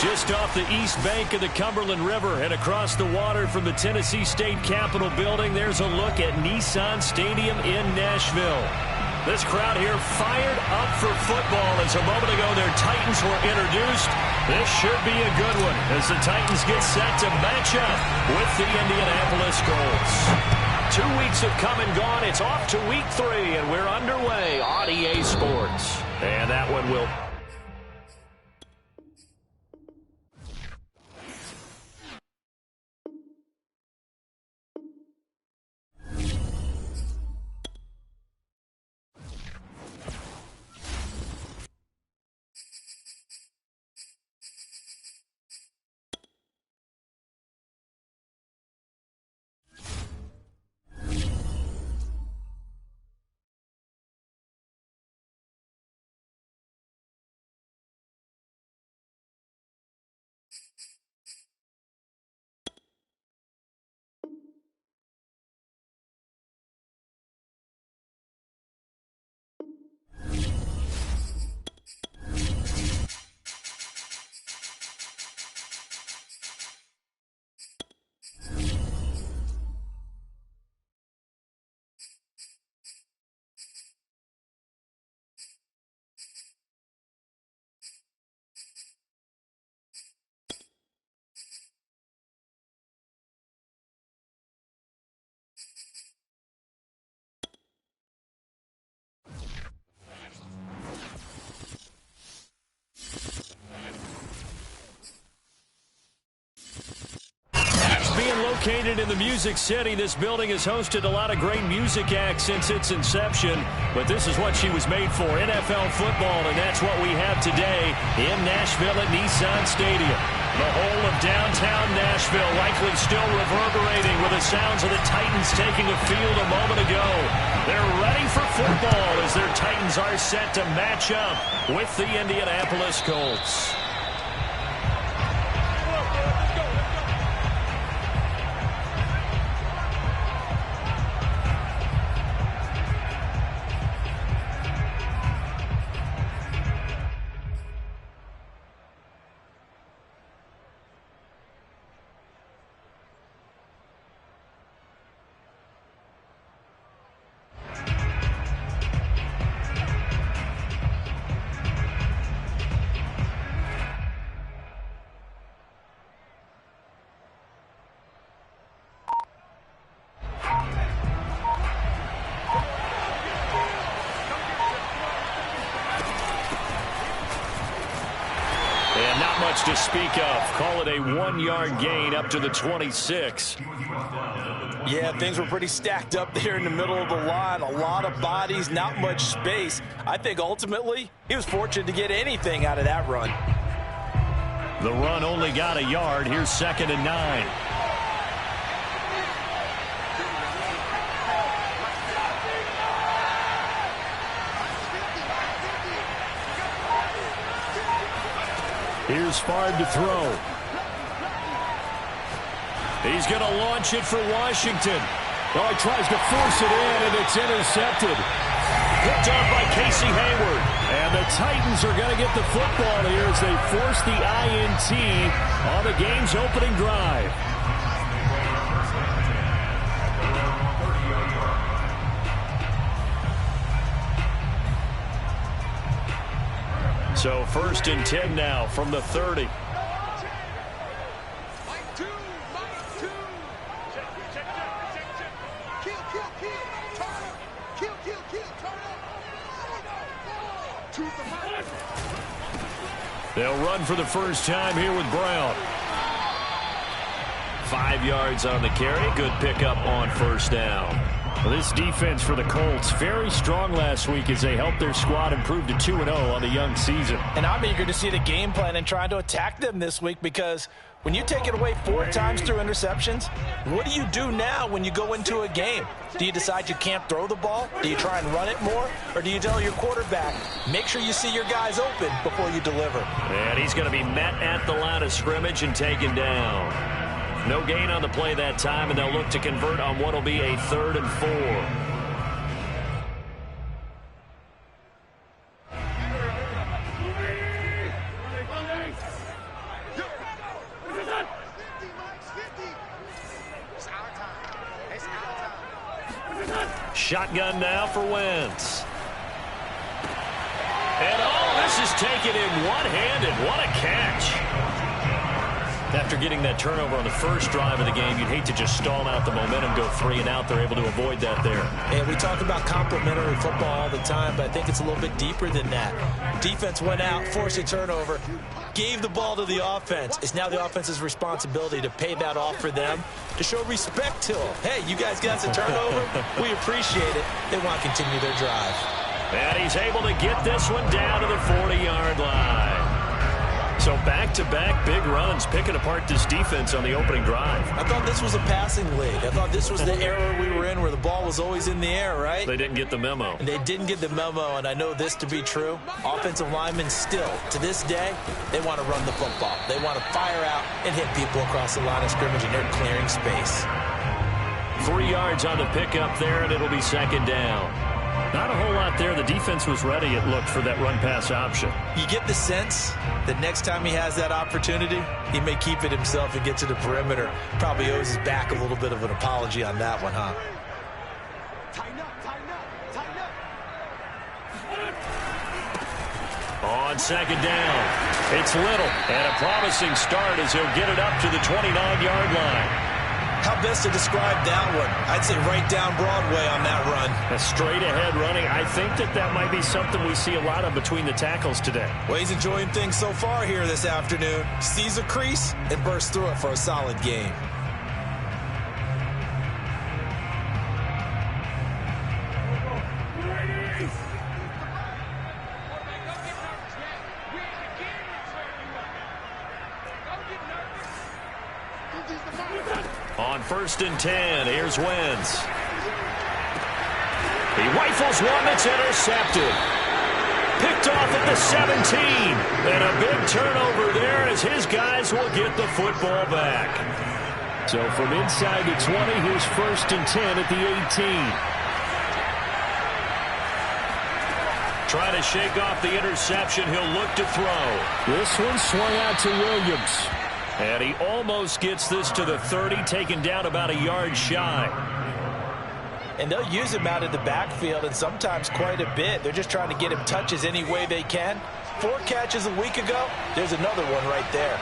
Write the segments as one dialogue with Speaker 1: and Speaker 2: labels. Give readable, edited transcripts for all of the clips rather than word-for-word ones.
Speaker 1: Just off the east bank of the Cumberland River and across the water from the Tennessee State Capitol building, there's a look at Nissan Stadium in Nashville. This crowd here fired up for football as a moment ago their Titans were introduced. This should be a good one as the Titans get set to match up with the Indianapolis Colts. 2 weeks have come and gone. It's off to week 3, and we're underway on EA Sports. And that one will... Located in the Music City, this building has hosted a lot of great music acts since its inception, but this is what she was made for, NFL football, and that's what we have today in Nashville at Nissan Stadium. The whole of downtown Nashville likely still reverberating with the sounds of the Titans taking a field a moment ago. They're ready for football as their Titans are set to match up with the Indianapolis Colts. To speak of. Call it a 1-yard gain up to the 26.
Speaker 2: Yeah, things were pretty stacked up there in the middle of the line. A lot of bodies, not much space. I think ultimately he was fortunate to get anything out of that run.
Speaker 1: The run only got a yard. Here's 2nd and 9. Here's Favre to throw. He's going to launch it for Washington. Oh, he tries to force it in, and it's intercepted. Picked up by Casey Hayward. And the Titans are going to get the football here as they force the INT on the game's opening drive. So 1st and 10 now from the 30. They'll run for the first time here with Brown. 5 yards on the carry. Good pickup on 1st down. Well, this defense for the Colts, very strong last week as they helped their squad improve to 2-0 on the young season.
Speaker 2: And I'm eager to see the game plan and trying to attack them this week, because when you take it away 4 times through interceptions, what do you do now when you go into a game? Do you decide you can't throw the ball? Do you try and run it more? Or do you tell your quarterback, make sure you see your guys open before you deliver?
Speaker 1: And he's going to be met at the line of scrimmage and taken down. No gain on the play that time, and they'll look to convert on what will be a 3rd and 4. Shotgun now for Wentz. And this is taken in one-handed. What a catch. After getting that turnover on the first drive of the game, you'd hate to just stall out the momentum, go 3 and out. They're able to avoid that there.
Speaker 2: And we talk about complementary football all the time, but I think it's a little bit deeper than that. Defense went out, forced a turnover, gave the ball to the offense. It's now the offense's responsibility to pay that off for them, to show respect to them. Hey, you guys got us a turnover? We appreciate it. They want to continue their drive.
Speaker 1: And he's able to get this one down to the 40-yard line. So back-to-back big runs, picking apart this defense on the opening drive.
Speaker 2: I thought this was a passing league. I thought this was the era we were in where the ball was always in the air, right?
Speaker 1: They didn't get the memo.
Speaker 2: And they didn't get the memo, and I know this to be true. Offensive linemen still, to this day, they want to run the football. They want to fire out and hit people across the line of scrimmage, and they're clearing space.
Speaker 1: 3 yards on the pickup there, and it'll be second down. Not a whole lot there. The defense was ready, it looked, for that run-pass option.
Speaker 2: You get the sense that next time he has that opportunity, he may keep it himself and get to the perimeter. Probably owes his back a little bit of an apology on that one, huh?
Speaker 1: On second down, it's Little. And a promising start as he'll get it up to the 29-yard line.
Speaker 2: How best to describe that one? I'd say right down Broadway on that run.
Speaker 1: A straight-ahead running. I think that might be something we see a lot of between the tackles today.
Speaker 2: Well, he's enjoying things so far here this afternoon. Sees a crease and bursts through it for a solid game.
Speaker 1: On 1st and 10, here's Wentz. He rifles one that's intercepted. Picked off at the 17. And a big turnover there as his guys will get the football back. So from inside the 20, here's 1st and 10 at the 18. Trying to shake off the interception. He'll look to throw. This one swung out to Williams. And he almost gets this to the 30, taken down about a yard shy.
Speaker 2: And they'll use him out of the backfield, and sometimes quite a bit. They're just trying to get him touches any way they can. 4 catches a week ago. There's another one right there.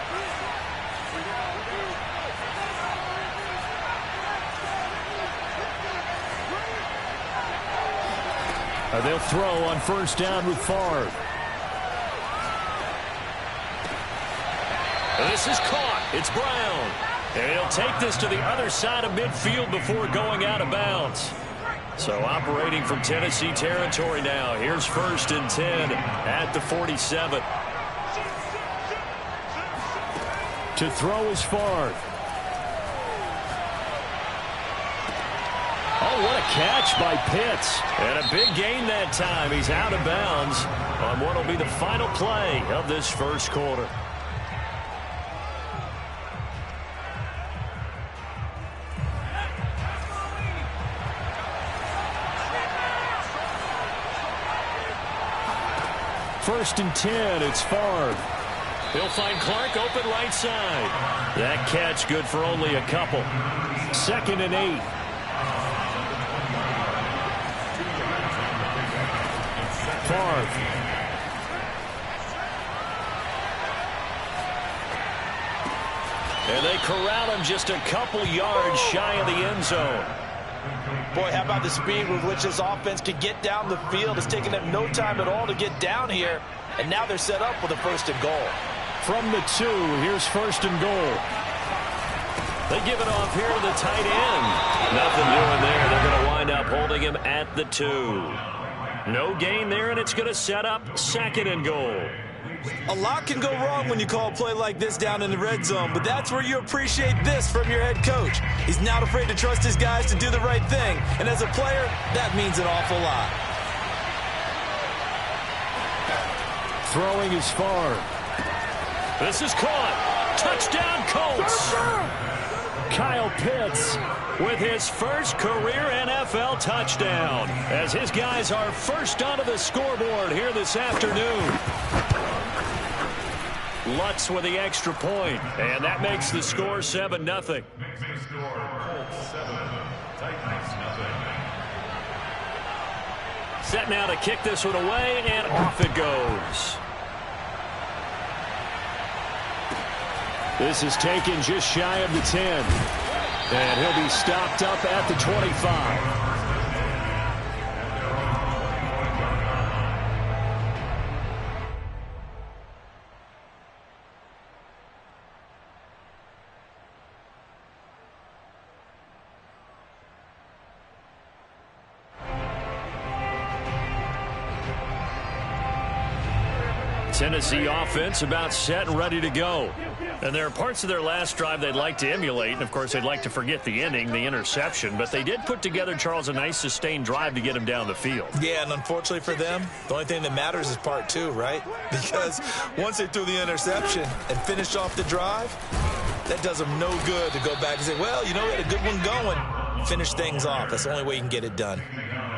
Speaker 1: They'll throw on 1st down with Favre. This is caught. It's Brown. And he'll take this to the other side of midfield before going out of bounds. So operating from Tennessee territory now. Here's 1st and 10 at the 47. To throw is Favre. Oh, what a catch by Pitts. And a big gain that time. He's out of bounds on what will be the final play of this first quarter. First and 10, it's Favre. He'll find Clark open right side. That catch good for only a couple. 2nd and 8. Favre. And they corral him just a couple yards shy of the end zone.
Speaker 2: Boy, how about the speed with which this offense can get down the field? It's taken them no time at all to get down here. And now they're set up with a 1st and goal.
Speaker 1: From the 2, here's 1st and goal. They give it off here to the tight end. Nothing doing there. They're going to wind up holding him at the 2. No gain there, and it's going to set up 2nd and goal.
Speaker 2: A lot can go wrong when you call a play like this down in the red zone, but that's where you appreciate this from your head coach. He's not afraid to trust his guys to do the right thing, and as a player, that means an awful lot.
Speaker 1: Throwing is Favre. This is caught. Touchdown, Colts. Kyle Pitts with his first career NFL touchdown as his guys are first onto the scoreboard here this afternoon. Lutz with the extra point, and that makes the score 7-0. Set now to kick this one away, and off it goes. This is taken just shy of the 10. And he'll be stopped up at the 25. Tennessee offense about set and ready to go. And there are parts of their last drive they'd like to emulate. And, of course, they'd like to forget the ending, the interception. But they did put together, Charles, a nice sustained drive to get him down the field.
Speaker 2: Yeah, and unfortunately for them, the only thing that matters is part two, right? Because once they threw the interception and finished off the drive, that does them no good to go back and say, well, you know, we had a good one going. Finish things off. That's the only way you can get it done.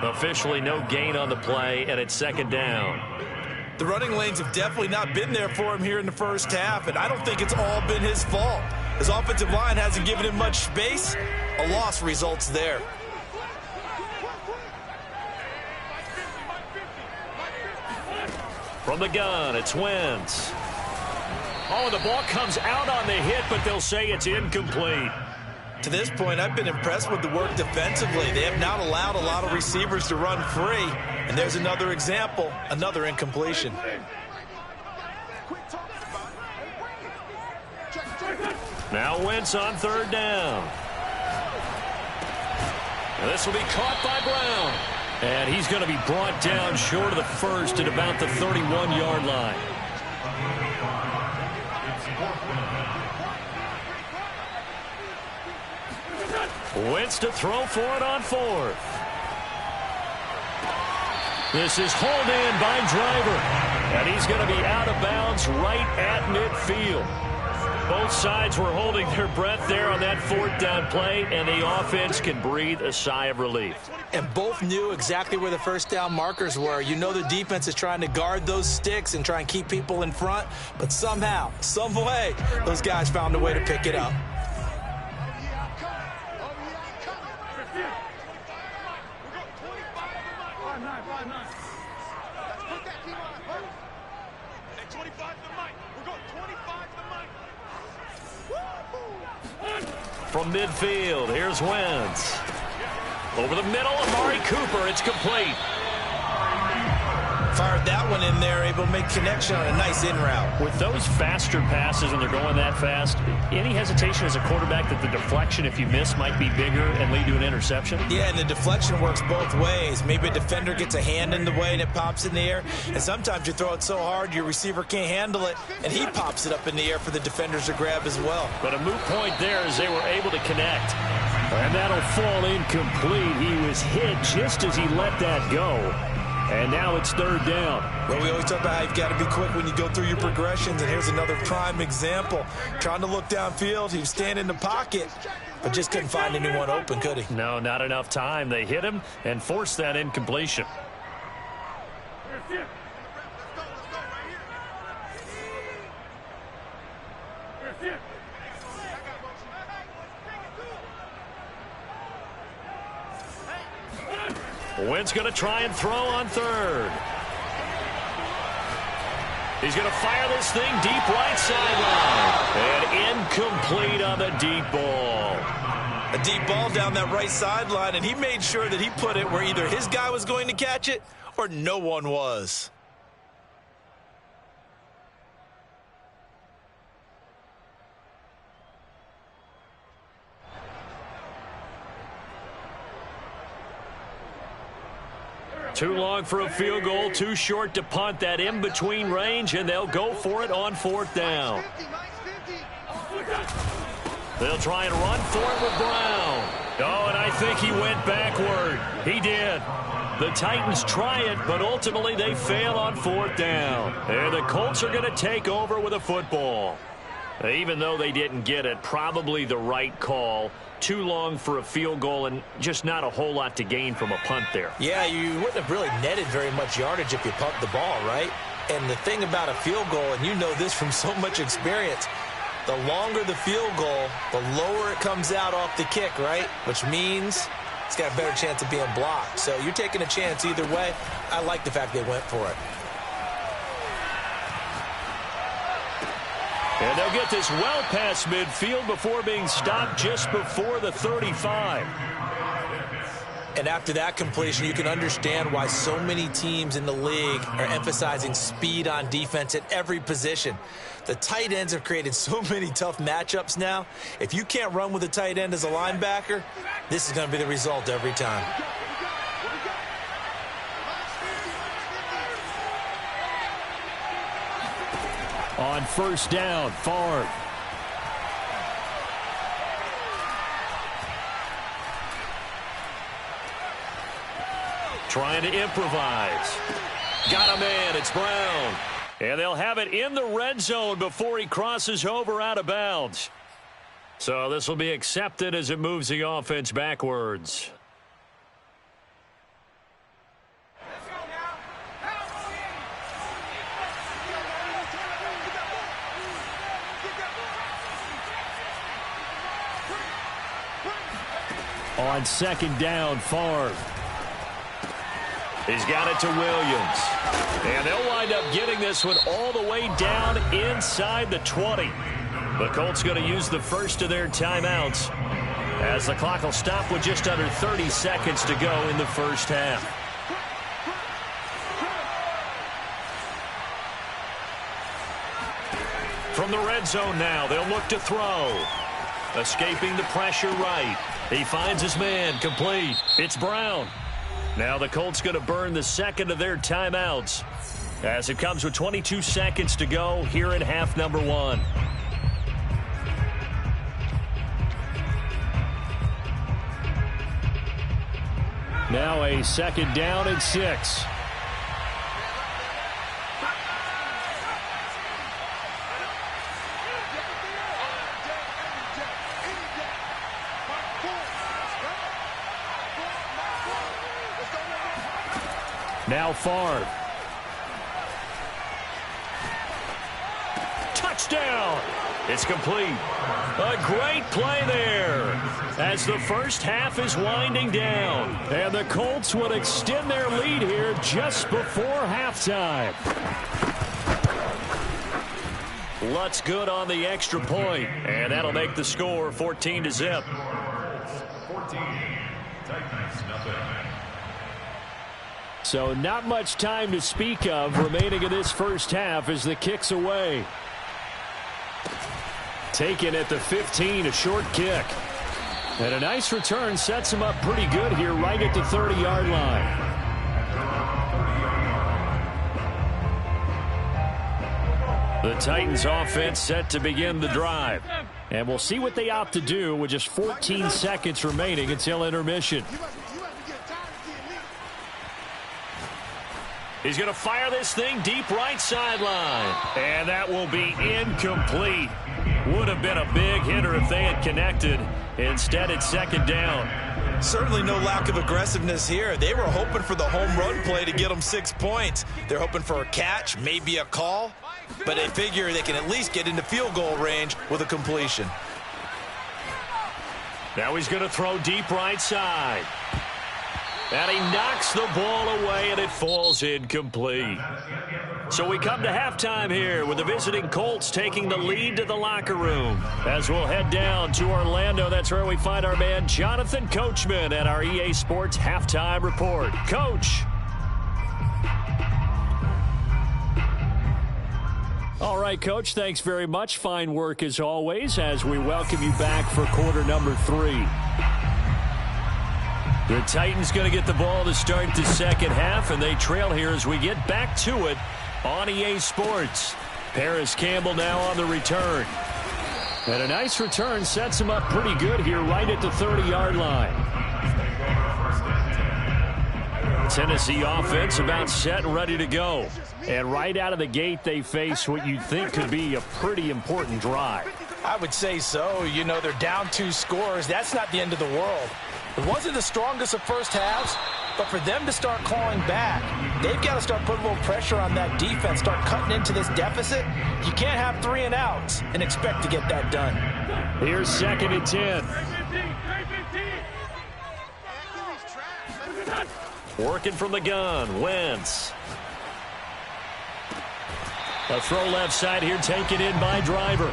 Speaker 1: Officially no gain on the play, and it's second down.
Speaker 2: The running lanes have definitely not been there for him here in the first half, and I don't think it's all been his fault. His offensive line hasn't given him much space. A loss results there.
Speaker 1: From the gun, it's Wentz. Oh, the ball comes out on the hit, but they'll say it's incomplete.
Speaker 2: To this point, I've been impressed with the work defensively. They have not allowed a lot of receivers to run free. And there's another example, another incompletion.
Speaker 1: Now Wentz on third down. And this will be caught by Brown. And he's going to be brought down short of the first at about the 31-yard line. Wentz to throw for it on fourth. This is hauled in by Driver. And he's going to be out of bounds right at midfield. Both sides were holding their breath there on that fourth down play, and the offense can breathe a sigh of relief.
Speaker 2: And both knew exactly where the first down markers were. You know the defense is trying to guard those sticks and try and keep people in front, but somehow, some way, those guys found a way to pick it up.
Speaker 1: From midfield, here's Wentz. Over the middle, Amari Cooper, it's complete.
Speaker 2: Fired that one in there, able to make connection on a nice in route.
Speaker 1: With those faster passes and they're going that fast, any hesitation as a quarterback that the deflection, if you miss, might be bigger and lead to an interception?
Speaker 2: Yeah, and the deflection works both ways. Maybe a defender gets a hand in the way and it pops in the air. And sometimes you throw it so hard your receiver can't handle it, and he pops it up in the air for the defenders to grab as well.
Speaker 1: But a moot point there as they were able to connect. And that'll fall incomplete. He was hit just as he let that go. And now it's third down.
Speaker 2: Well, we always talk about how you've got to be quick when you go through your progressions, and here's another prime example. Trying to look downfield, he was standing in the pocket, but just couldn't find anyone open, could he?
Speaker 1: No, not enough time. They hit him and forced that incompletion. Wentz going to try and throw on third. He's going to fire this thing deep right sideline. And incomplete on the deep ball.
Speaker 2: A deep ball down that right sideline, and he made sure that he put it where either his guy was going to catch it or no one was.
Speaker 1: Too long for a field goal, too short to punt. That in-between range, and they'll go for it on fourth down. They'll try and run for it with Brown. Oh, and I think he went backward. He did. The Titans try it, but ultimately they fail on fourth down. And the Colts are going to take over with a football. Even though they didn't get it, probably the right call. Too long for a field goal and just not a whole lot to gain from a punt there.
Speaker 2: Yeah, you wouldn't have really netted very much yardage if you pumped the ball, right? And the thing about a field goal, and you know this from so much experience, the longer the field goal, the lower it comes out off the kick, right? Which means it's got a better chance of being blocked. So you're taking a chance either way. I like the fact they went for it.
Speaker 1: And they'll get this well past midfield before being stopped just before the 35.
Speaker 2: And after that completion, you can understand why so many teams in the league are emphasizing speed on defense at every position. The tight ends have created so many tough matchups now. If you can't run with a tight end as a linebacker, this is going to be the result every time.
Speaker 1: On first down, Favre. Trying to improvise. Got a man. It's Brown. And they'll have it in the red zone before he crosses over out of bounds. So this will be accepted as it moves the offense backwards. On second down, Favre. He's got it to Williams. And they'll wind up getting this one all the way down inside the 20. The Colts going to use the first of their timeouts as the clock will stop with just under 30 seconds to go in the first half. From the red zone now, they'll look to throw. Escaping the pressure right. He finds his man, complete. It's Brown. Now the Colts going to burn the second of their timeouts as it comes with 22 seconds to go here in half number one. Now a second down and 6. Now Favre. Touchdown. It's complete. A great play there as the first half is winding down. And the Colts would extend their lead here just before halftime. Lutz good on the extra point, and that'll make the score 14-0. 14. Titans, nothing. So not much time to speak of remaining in this first half as the kick's away. Taken at the 15, a short kick. And a nice return sets him up pretty good here right at the 30-yard line. The Titans offense set to begin the drive. And we'll see what they opt to do with just 14 seconds remaining until intermission. He's going to fire this thing deep right sideline. And that will be incomplete. Would have been a big hitter if they had connected. Instead, it's second down.
Speaker 2: Certainly no lack of aggressiveness here. They were hoping for the home run play to get them 6 points. They're hoping for a catch, maybe a call. But they figure they can at least get into field goal range with a completion.
Speaker 1: Now he's going to throw deep right side. And he knocks the ball away, and it falls incomplete. So we come to halftime here with the visiting Colts taking the lead to the locker room. As we'll head down to Orlando, that's where we find our man Jonathan Coachman at our EA Sports Halftime Report. Coach. All right, Coach, thanks very much. Fine work as always as we welcome you back for quarter number 3. The Titans going to get the ball to start the second half, and they trail here as we get back to it on EA Sports. Paris Campbell now on the return. And a nice return sets him up pretty good here right at the 30-yard line. Tennessee offense about set and ready to go. And right out of the gate, they face what you'd think could be a pretty important drive.
Speaker 2: I would say so. You know, they're down 2 scores. That's not the end of the world. It wasn't the strongest of first halves, but for them to start clawing back, they've got to start putting a little pressure on that defense, start cutting into this deficit. You can't have 3 and outs and expect to get that done.
Speaker 1: Here's second and 10. Working from the gun, Wentz. A throw left side here taken in by Driver.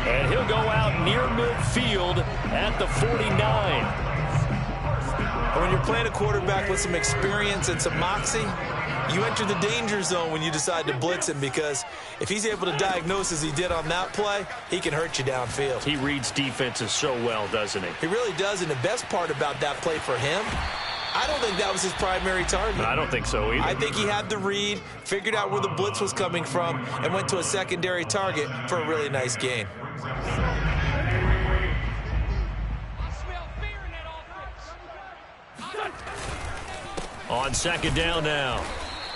Speaker 1: And he'll go out near midfield at the 49.
Speaker 2: When you're playing a quarterback with some experience and some moxie, you enter the danger zone when you decide to blitz him, because if he's able to diagnose as he did on that play, he can hurt you downfield.
Speaker 1: He reads defenses so well, doesn't he?
Speaker 2: He really does, and the best part about that play for him, I don't think that was his primary target.
Speaker 1: I don't think so either.
Speaker 2: I think he had the read, figured out where the blitz was coming from, and went to a secondary target for a really nice gain.
Speaker 1: On second down now,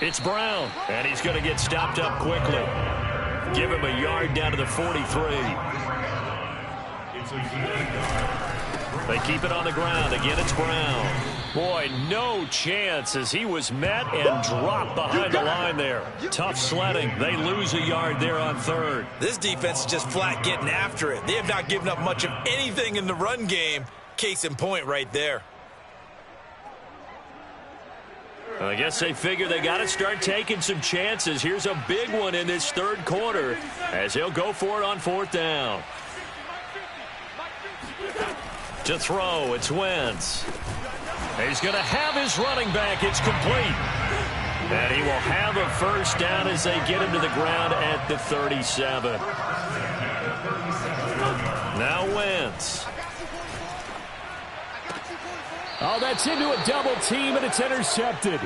Speaker 1: it's Brown, and he's going to get stopped up quickly. Give him a yard down to the 43. They keep it on the ground. Again, it's Brown. Boy, no chance as he was met and dropped behind the line there. Tough sledding. They lose a yard there on third.
Speaker 2: This defense is just flat getting after it. They have not given up much of anything in the run game. Case in point right there.
Speaker 1: I guess they figure they got to start taking some chances. Here's a big one in this third quarter as he'll go for it on fourth down. To throw, it's Wentz. He's going to have his running back. It's complete. And he will have a first down as they get him to the ground at the 37. Now Wentz.
Speaker 3: Oh, that's into a double team, and it's intercepted.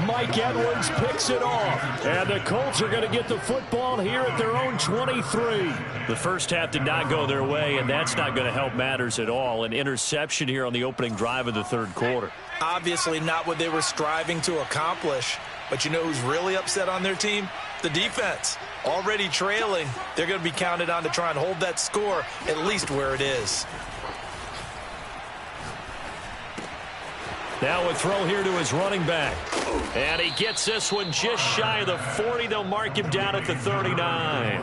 Speaker 3: Mike Edwards picks it off. And the Colts are going to get the football here at their own 23.
Speaker 1: The first half did not go their way, and that's not going to help matters at all. An interception here on the opening drive of the third quarter.
Speaker 2: Obviously not what they were striving to accomplish. But you know who's really upset on their team? The defense. Already trailing. They're going to be counted on to try and hold that score at least where it is.
Speaker 1: Now a throw here to his running back. And he gets this one just shy of the 40. They'll mark him down at the 39.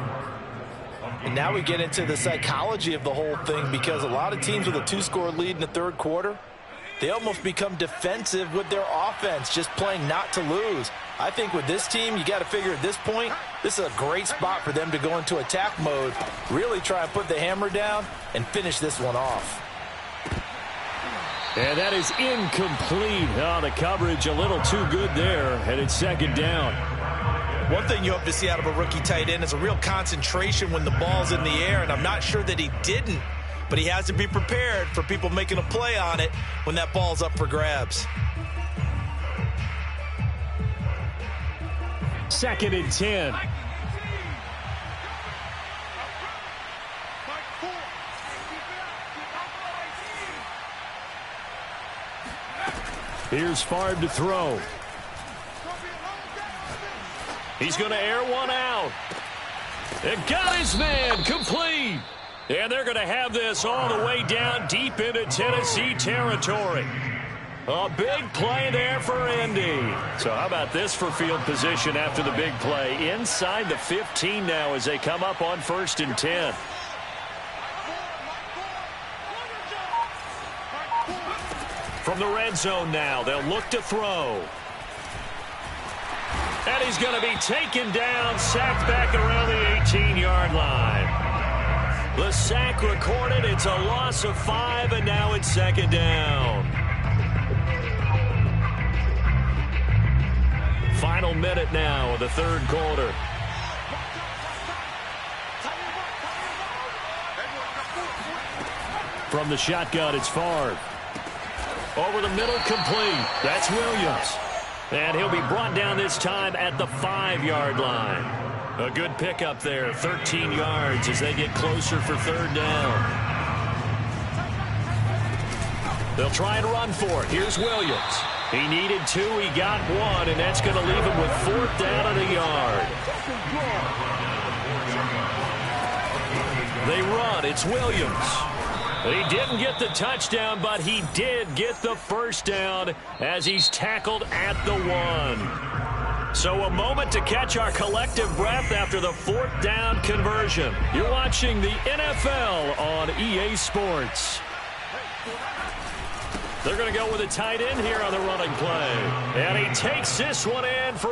Speaker 2: And now we get into the psychology of the whole thing, because a lot of teams with a two-score lead in the third quarter, they almost become defensive with their offense, just playing not to lose. I think with this team, you got to figure at this point, this is a great spot for them to go into attack mode, really try and put the hammer down and finish this one off.
Speaker 3: And that is incomplete. Oh, the coverage a little too good there, and it's second down.
Speaker 2: One thing you hope to see out of a rookie tight end is a real concentration when the ball's in the air, and I'm not sure that he didn't, but he has to be prepared for people making a play on it when that ball's up for grabs.
Speaker 3: Second and 10. Here's Favre to throw.
Speaker 1: He's going to air one out. And got his man complete. And they're going to have this all the way down deep into Tennessee territory. A big play there for Indy. So how about this for field position after the big play? Inside the 15 now as they come up on 1st and 10. From the red zone now, they'll look to throw. And he's going to be taken down, sacked back around the 18-yard line. The sack recorded. It's a loss of 5, and now it's second down. Final minute now of the third quarter.
Speaker 3: From the shotgun, it's Favre.
Speaker 1: Over the middle, complete. That's Williams. And he'll be brought down this time at the 5-yard line. A good pickup there, 13 yards as they get closer for third down. They'll try and run for it. Here's Williams. He needed 2, he got 1, and that's going to leave him with 4th down and a yard. They run, it's Williams. He didn't get the touchdown, but he did get the first down as he's tackled at the 1. So a moment to catch our collective breath after the 4th down conversion. You're watching the NFL on EA Sports. They're going to go with a tight end here on the running play. And he takes this one in for